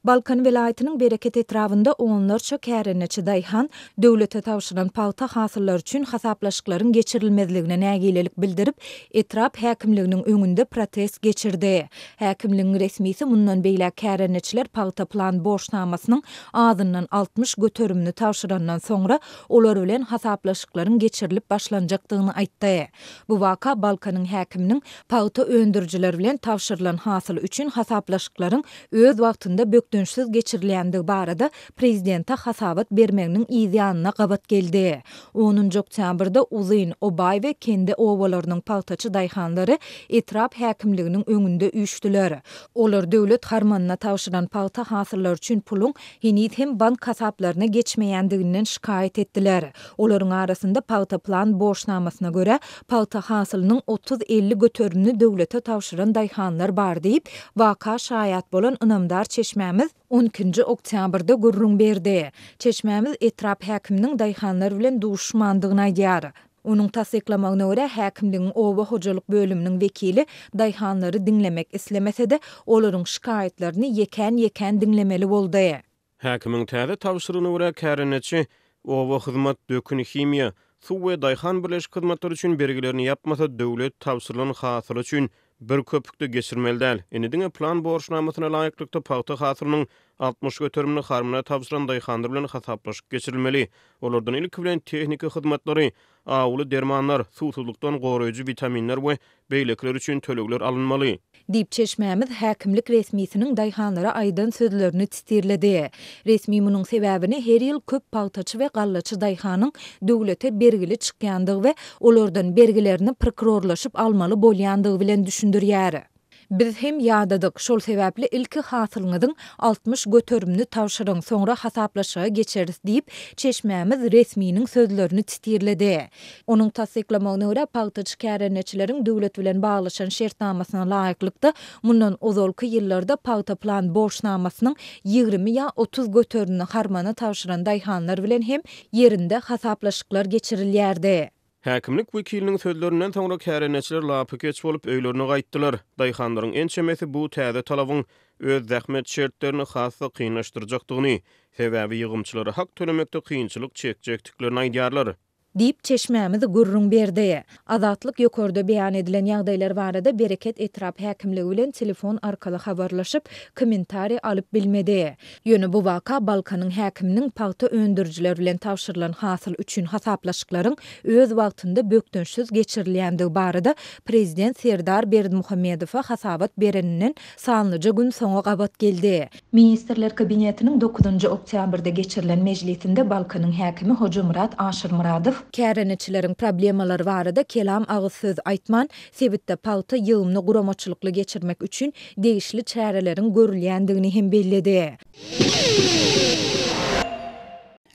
Balkan vilayetinin bereket etrafında onlarca kärenneçi daýhan döwlete tawşyran palta hasyllar üçin hasaplaşyklaryň geçirilmezligine nägilelik bildirip, etrap häkimliginiň öňünde protest geçirdi. Häkimligiň resmisi mundan beýle kärenneçiler palta plan boşnamasynyň azyndan 60 götürümni tawşyrandan soňra olar bilen hasaplaşyklaryň geçirilip başlanjakdygyny aýtdy. Bu waka Balkanyň häkiminiň palta öndürjiler bilen tawşyrylan hasyl üçin hasaplaşyklaryň öz wagtynda bökdünçsiz geçirilýändigi barada prezidente hasabat bermeginiň ýanyna gabat geldi. 10 oktýabrda Uzyn, Obay we kendi owalarynyň paltaçy daýhanlary etrap häkimliginiň öňünde üýtdiler. Olar döwlet harmanyna tawşyran palta hasyllar üçin puluň henüz hem bank hasaplaryna geçmeýändiginden şikayet etdiler. Olaryň arasynda palta plan boşnamasyna göre palta hasylynyň 30-50 götürümni döwlete tawşyran daýhanlar bar diýip waka şaýat bolan ynamdar Çeşmämiz 12 oktýabrda gurrun berdi. Çeşmämiz etrap häkiminiň daýhanlar bilen duşmandygyny aýdýar. Onun tasdiklamagyna görä häkimligiň oba hojalyk bölüminiň wekili daýhanlary dinlemek islemese de olaryň şikayetlerini ýeken dinlemeli boldy. Häkimiň täze tawşyrygyna görä kärenneçi oba hyzmat dökün himiýa, suw we daýhan birleşik hyzmatlary üçin bergilerini yapmasa döwlet tawşyrylan hasyly üçin bir köpükde geçirmeli däl. Enidiňe plan borçnamasyna laýyklykda paýta hasylynyň 60 götürümni harmana tawşyran daýhanlar bilen hasaplaşyp geçirilmeli. Olardan ilki bilen tehnika hyzmatlary, awly dermanlar, suwsuzlukdan goraýjy vitaminler we beýlekler üçin tölegler alınmaly. Dip Çeşmämiz häkimlik resmisiniň daýhanlara aýdan sözlerini tistirledi. Resmi munyň sebäbini her ýyl köp paltaçy we gallaçy daýhanyň döwlete bergili çykýandygy we olardan bergilerini prokurorlaşyp almaly bolýandygy bilen düşündirýär. Biz hem ýadadyk, şol sebäpli ilki hasylyňyzyň 60 götürümni tawşyryň soňra hasaplaşyga geçeriz diýip Çeşmämiz resminiň sözlerini tistirledi. Onuň tasdiklamagyna görä paltaçy kärenneçileriň döwlet bilen baglaşan şertnamasyna laýyklykda mundan ozalky ýyllarda palta plan boşnamasynyň 20 ýa 30 götürümni harmana tawşyran daýhanlar bilen hem ýerinde hasaplaşyklar geçirilýärdi. Häkimlik wekiliniň sözlerinden soňra kärenneçiler lapykeç bolup öýlerine gaýtdylar. Daýhanlaryň ençemesi bu täze talabyň öz zähmet şertlerini hassa kynlaşdyrjakdygyny, sebäbi ýygymçylary hak tölemekde kynçylyk çekjekdiklerini aýdýarlar. Dip Çeşmämiz gurrun berdi. Azatlyk ýokarda beýan edilen ýagdaýlar barada bereket etrap häkimligi bilen telefon arkaly habarlaşyp kommentari alyp bilmedi. Ýöne bu waka Balkanyň häkiminiň palta öndürjiler bilen tawşyrylan hasyl üçin hasaplaşyklaryň öz wagtynda bökdünçsiz geçirilýändigi barada prezident Serdar Berdimuhammedowa hasabat bereninden sanlyca gün soňa gabat geldi. Ministrler kabinetiniň 9 oktýabrda geçirilen mejlisinde Balkanyň häkimi Hojamurat Aşyrmuradow kärenneçileriň problemalary barada kelam agyz söz aýtman, sebitde palta ýygymny guramaçylykly geçirmek üçin degişli çäreleriň görülýändigini hem belledi.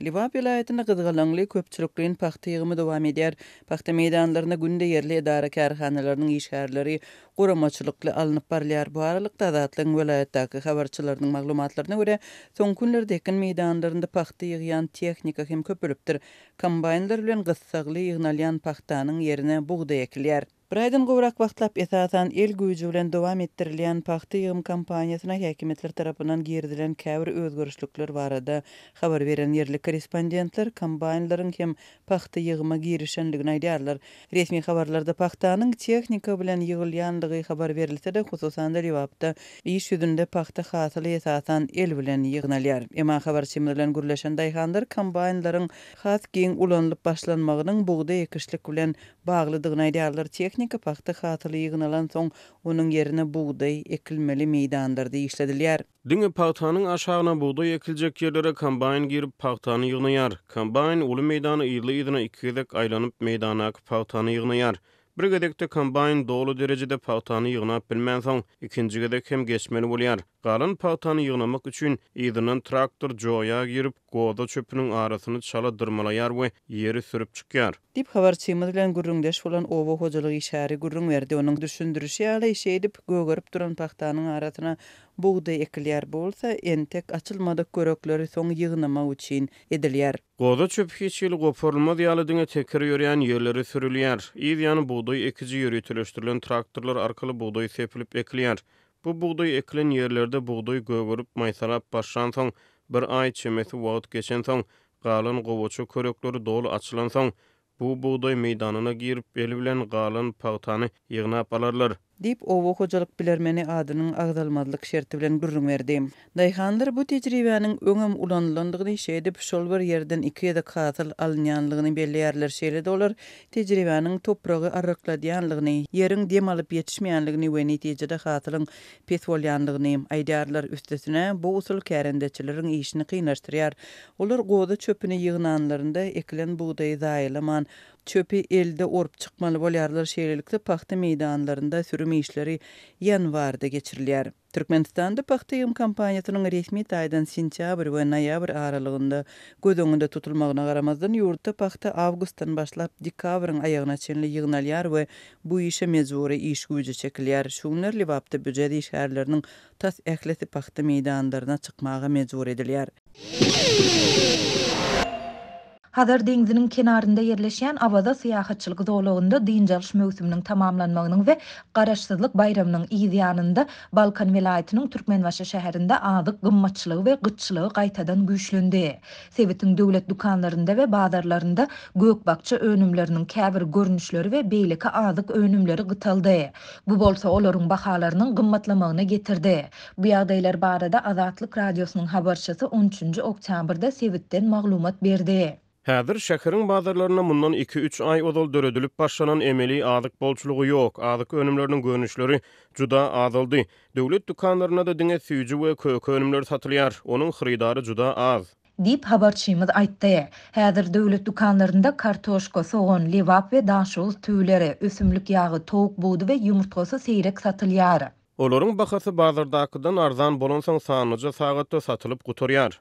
Liwap vilayetinde gyzgalanly köpçülikliň paxta ýygymy dowam edýär. Paxta meýdanlaryna günde ýerli edara karhanalarynyn işgärleri guramaçylykly alınıp barýar. Bu aralykda Azatlyň vilayetdäki habarçylarynyň maglumatlaryna görä, soň günlerde ekin meýdanlarynda paxta ýygýan tehnika hem köpülüpdir. Kombaynlar bilen gyssagly ýygnalýan paxtanyň ýerine bugda ekilýär. Bir aýdan gowrak wagtlap esasan el güýji bilen dowam etdirilýän paxta ýygym kampaniýasyna häkimetler tarapyndan girdilen käbir özgörüşlikler barada habar beren ýerli korrespondentler kombaynlaryň hem paxta ýygyma girişenligini aýdýarlar. Resmi habarlarda paxtanyň tehnika bilen ýygylýandygy habar berilse de hususan da Liwapda iş ýüzünde paxta hasyly esasan el bilen ýygnalýar. Emma habarçylar bilen gürleşen daýhanlar kombaynlaryň has giň ulanyp başlanmagynyň bugda ekişlik bilen baglydygyny aýdýarlar. Tehnika paxta hasyly ýygnalan soň onuň ýerine buğday ekilmeli meýdanlarda işledilýär. Diňe paxtanyň aşagyna buğday ekiljek ýerlere kombayn girip paxtany ýygnaýar. Kombayn uly meýdany ýyly-ýylyna 2 gezek aýlanyp meýdana paxtany ýygnaýar. Bir gezekde kombayn dolu derejede paxtany ýygnap bilmän soň ikinji gezek hem geçmeli bolýar. Galan paxtany ýygnamak üçin ýygynyň traktor joýa girip goda çöpüniň arasyny çala dyrmalaýar we ýeri sürüp çykýar. Dip habarçymyz bilen gürrüňdeş bolan oba hojalygy işäri gürrüň berdi. Onuň düşündirişi ýaly iş edip gögörüp duran paxtanyň arasyna buğday ekilýär bolsa, entek açylmadyk görekleri soň ýygnamak üçin edilýär. Goda çöp hiç ýyl goparylmaz ýalydyňa tekrar ýörýän ýerleri sürülýär. Ýa-ni buğday ekici ýöretleşdirilen traktorlar arkaly buğday sepilip ekilýär. Bu buğday ekilen yerlerde buğday gögürüp maýsalap başlan soň, bir ay çemesi wagt geçen soň, galan gowaça körekleri dolu açylan soň, bu buğday meýdanyna girip beli bilen galan pagtany ýygnap alarlar. Dip owo hojalyk bilermeni adynyň agdalmazlyk şerti bilen gürrüň berdi. Daýhanlar bu tejribäniň öňem ulanýanlygyny şeýdip şol bir ýerden 2 ýa-da katyl alınýanlygyny belleýärler. Şeýle dolar tejribäniň topragy arrakladýanlygyny, ýeriň dem alyp ýetişmeýänligini we netijede katylyň pes bolýanlygyny aýdýarlar. Üstesine bu usul kärendeçileriň işini kynlaşdyrýar. Olar goda çöpüni ýygnanlarynda ekilen buğdaýy zaýylaman, çöpi elde orup çıkmaly bolýarlar. Şeýlelikde paxta meýdanlarynda sürüm işleri ýanwarda geçirilýär. Türkmenistanda paxta ýym kampaniýasynyň resmi taýdan sentýabr we noýabr aralygynda göz öňünde tutulmagyna garamazdan ýurtda paxta awgustdan başlap dekabryň aýagyna çenli ýygnalýar we bu işe mezuri iş güýji çekilýär. Şuňlar Libapda büjedi şäherleriniň tas ählisi paxta meýdanlaryna çykmaga mezur edilýär. Hazar deňiziniň kenarynda ýerleşýän Abada syýahatçylyk zowlugynda dynjalyş mövsüminiň tamamlanmagynyň we Garaşsyzlyk bayramynyň ýanynda Balkan welaýatynyň Türkmenbaşy şäherinde adyk gymmatçylygy we gytçylygy gaýtadan güýçlendi. Sebitiň döwlet dukanlarynda we bazarlarynda gökbakça önümleriniň käbir görnüşleri we beýleki adyk önümleri gytaldy. Bu bolsa olaryň bahalarynyň gymmatlamagyna getirdi. Bu ýagdaýlar barada Azatlyk radiosynyň habarçysy 13 oktýabrda Sebitden maglumat berdi. Häzir şäheriň bazarlaryna mundan 2-3 ay odal döredilip başlanan emeli adyk bolçulugy ýok. Adyk önümleriniň görnüşleri juda azaldy. Döwlet dukanlaryna da diňe süýji we köke önümler satylýar. Onuň xyridary juda az. Dip habarçymyz aýtdy. Häzir döwlet dukanlarynda kartoşka, soğan, lewap we daşoz tüýleri, ösümlik ýagy, towuk buğdy we ýumurtgasy seýrek satylýar. Olaryň bahasy bazardakydan arzan bolansoň sanyja sagatda satylyp gutarýar.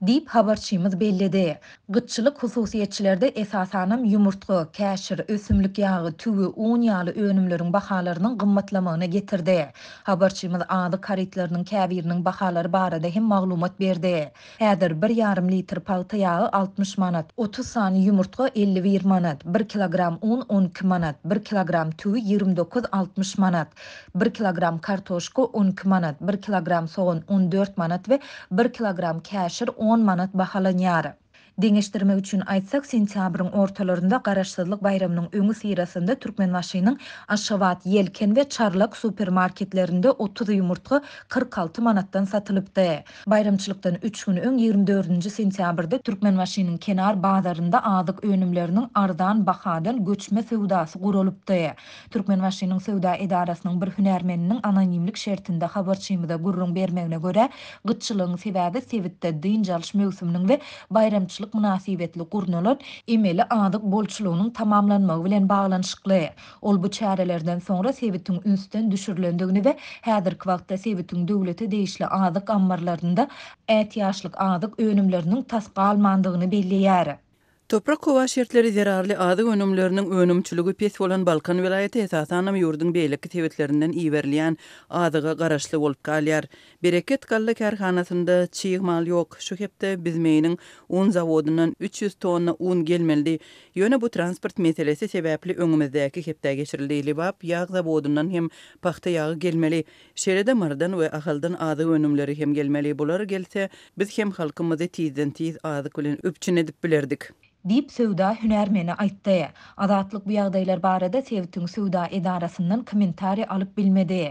Dip habarçymyz belledi. Gytçylyk hususiýetçilerde esasanam ýumurtga, käşir, ösümlik ýagy, tüwü, un ýaly önümleriň bahalarynyň gymmatlamagyna getirdi. Habarçymyz ady karitlarynyň käbiriniň bahalary barada hem maglumat berdi. Häzir 1,5 litr palta ýagy 60 manat, 30 sany ýumurtga 51 manat, 1 kilogram un 12 manat, 1 kilogram tüwü 29-60 manat, 1 kilogram kartoşka 12 manat, 1 kilogram soğan 14 manat we 1 kilogram käşir 10 manat bahalanýar. Deňeşdirme üçin aýtsak, sentýabryň ortalarynda Garaşsyzlyk bayramynyň öňü sirasynda Türkmenbaşynyň Aşgabat, Yelken we Çarlak supermarketlerinde 30 ýumurtga 46 manatdan satylypdy. Bayramçylykdan 3 gün öň 24-nji sentýabrda Türkmenbaşynyň kenar bazarynda adyk önümleriniň ardan bahadan göçme sewdasy guralypdy. Türkmenbaşynyň sewda edarasynyň bir hünärmeniniň anonimlik şertinde habarçymyza gurrun bermegine göre, gytçylygyň sebäbi Sebitde dynjalyş mövsüminiň we bayramçylyk münasibetli gurnulan emeli adyk bolçulugynyň tamamlanmagy bilen baglanyşykly. Ol bu çärelerden soňra Sebitiň ünsden düşürilendigini we häzirki wagtda Sebitiň döwleti değişli adyk ambarlarynda ätýaşlyk adyk önümleriniň tasga almandygyny belleýär. Toprak kowa şertleri zerarly adyk önümleriniň önümçüligi pes bolan Balkan welaýaty esasanam ýurdun beýleki tebetlerinden iýerilýän adyga garaşly bolup galýar. Bereket galla kärhanasynda çyýg mal ýok. Şu hepde biz meýiniň un zawodundan 300 tonna un gelmeldi. Ýöne bu transport meselesi sebäpli öňümizdäki hepde geçirildi. Libap ýag zawodundan hem paxta ýagy gelmeli. Şerede mardan we ahaldan adyk önümleri hem gelmeli. Bular gelse biz hem halkymyzy tizden tiz adyk bilen öpçün edip bilerdik. Dip sewda hünärmeni aýtdy. Azatlyk bu ýagdaýlar barada Sebitiň sewda edarasyndan kommentari alyp bilmedi.